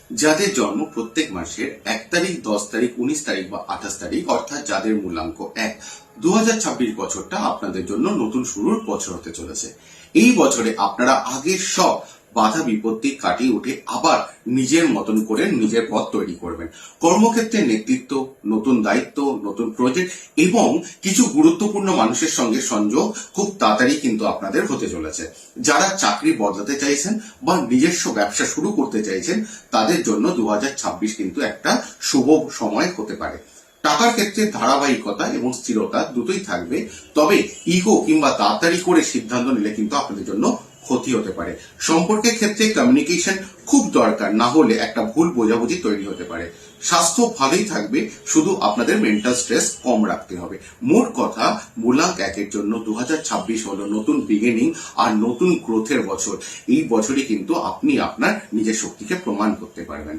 যাদের জন্ম প্রত্যেক মাসের 1 তারিখ, 10 তারিখ, 19 তারিখ বা 28 তারিখ, অর্থাৎ যাদের মূলাঙ্ক 1, 2026 বছরটা আপনাদের জন্য নতুন শুরুর বছর হতে চলেছে। এই বছরে আপনারা আগের সব বাধা বিপত্তি কাটিয়ে উঠে আবার নিজের মতন করে নিজের পথ তৈরি করবেন। কর্মক্ষেত্রে নেতৃত্ব, নতুন দায়িত্ব, নতুন প্রজেক্ট এবং কিছু গুরুত্বপূর্ণ মানুষের সঙ্গে সংযোগ খুব তাড়াতাড়ি কিন্তু আপনাদের হতে চলেছে। যারা চাকরি বদলাতে চাইছেন বা নিজস্ব ব্যবসা শুরু করতে চাইছেন তাদের জন্য 2026 কিন্তু একটা শুভ সময় হতে পারে। টাকার ক্ষেত্রে ধারাবাহিকতা এবং স্থিরতা দুটোই থাকবে, তবে ইগো কিংবা তাড়াতাড়ি করে সিদ্ধান্ত নিলে কিন্তু আপনাদের জন্য ক্ষতি হতে পারে। সম্পর্কের ক্ষেত্রে কমিউনিকেশন খুব দরকার, না হলে একটা ভুল বোঝাবুঝি তৈরি হতে পারে। স্বাস্থ্য ভালোই থাকবে, শুধু আপনাদের মেন্টাল স্ট্রেস কম রাখতে হবে। মোট কথা, মূলাঙ্ক 1-এর জন্য 2026 হলো নতুন বিগিনিং আর নতুন গ্রোথের বছর। এই বছরই কিন্তু আপনি আপনার নিজের শক্তিকে প্রমাণ করতে পারবেন।